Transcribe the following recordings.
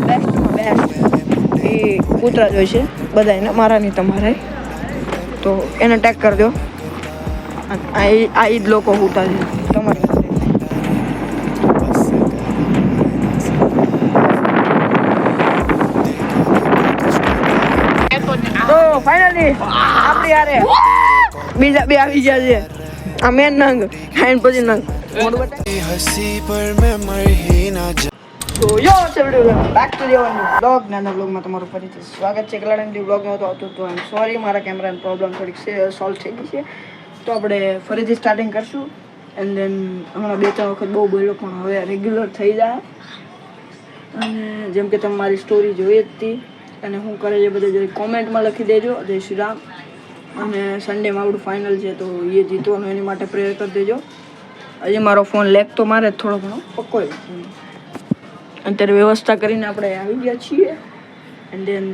બેસ્ટમાં best એ કૂતરા જ હોય છે બધાને, મારા નહીં તમારે, તો એને ટેગ કરી દો. આ જ લોકો હોતા છે તમારે. તો ફાઇનલી આપણી યારે બીજા બે આવી ગયા છે. આ મેન નંગ ખાઈને પછી નંગ હસી પર મેં મરી ના. તો યો છે video back to the blog. નાના બ્લોગમાં તમારું ફરીથી સ્વાગત છે. કલાડનથી બ્લોગ નહોતો આવતો તો આઈ એમ સોરી, મારા કેમેરાની પ્રોબ્લેમ થોડીક સોલ્વ થઈ ગઈ છે. તો આપણે ફરીથી સ્ટાર્ટિંગ કરશું. એન્ડ દેન હમણાં 2-3 વખત બહુ બોલ્યો પણ હવે રેગ્યુલર થઈ જાય. અને જેમ કે તમે મારી સ્ટોરી જોઈ જ હતી અને હું કરે છે બધે જરી કોમેન્ટમાં લખી દેજો. જય શ્રી રામ. અને સન્ડેમાં આપણું ફાઇનલ છે તો એ જીતવાનું, એની માટે પ્રેયર કરી દેજો. હજી મારો ફોન લેક તો મારે થોડો ઘણો પકોય. અત્યારે વ્યવસ્થા કરીને આપણે આવી ગયા છીએ. એન્ડ દેન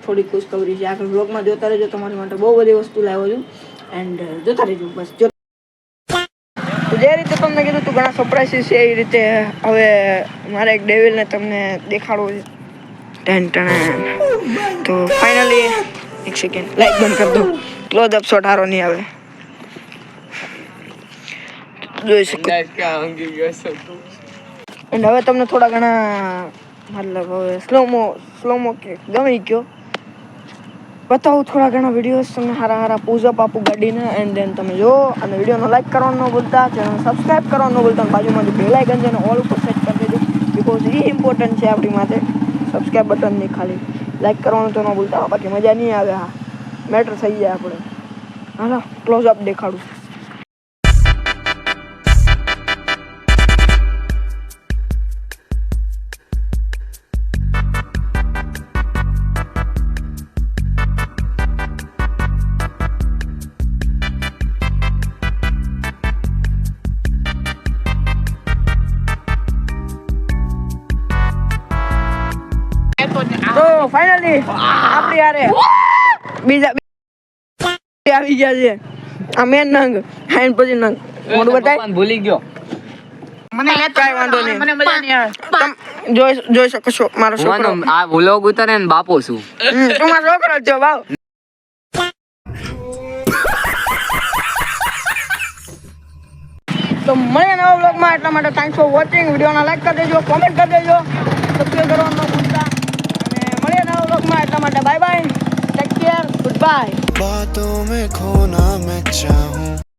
થોડી ખુશખબરી છે, આગળ બ્લોગમાં જોતા રહેજો. તમારી માટે બહુ બધી વસ્તુ લાવ્યો છું એન્ડ જોતા રહેજો. બસ જો જે રીતે તમને કીધું તું ઘણા સરપ્રાઈઝ છે, એ રીતે હવે મારે એક ડેવિલને તમને દેખાડવો છે. તો ફાઇનલી એક સેકન્ડ લાઈટ બંધ કરી દો. ક્લોઝ અપ શોટ હારો નહીં આવે, જોઈ શકો. એન્ડ હવે તમને થોડા ઘણા મતલબ હવે સ્લોમો કે ગમી ગયો બતાવું. થોડા ઘણા વિડીયોઝ તમને હારા પૂઝઅપ આપું ગાડીને. એન્ડ દેન તમે જો અને વિડીયોનો લાઈક કરવાનું ન ભૂલતા, ચેનલ સબસ્ક્રાઈબ કરવાનું ન ભૂલતા. બાજુમાં જે બેલ આઇકન છે એને ઓલ ઉપર સેટ કરી દેજો, બિકોઝ એ ઇમ્પોર્ટન્ટ છે આપણી માટે. સબસ્ક્રાઈબ બટન નહીં, ખાલી લાઈક કરવાનું તો ન ભૂલતા, બાકી મજા નહીં આવે. હા, મેટર થઈ જાય આપણે. હાલો ક્લોઝ અપ દેખાડું. તો ફાઇનલી આપણી યારે બીજા આવી ગયા છે. આ મેન નંગ ખાઈને પછી નંગ મોઢું બતાય. ભૂલી ગયો મને કાંઈ વાંધો નહીં, મને મજા નહીં આવે. જોઈ શકો છો મારો છોકરો. આ વ્લોગ ઉતારે ને બાપો છું. તું મારો છોકરો છો બાવ. તો મળીએ નવા વ્લોગમાં. એટલા માટે થેન્ક્સ ફોર વોચિંગ. વિડીયોને લાઈક કરી દેજો, કોમેન્ટ કરી દેજો, સબસ્ક્રાઈબ કરવાનું ન ભૂલતા. અને મળીએ નવા વ્લોગમાં. એટલા માટે bye bye, take care, goodbye. બાતોं में खोना मैं चाहूं.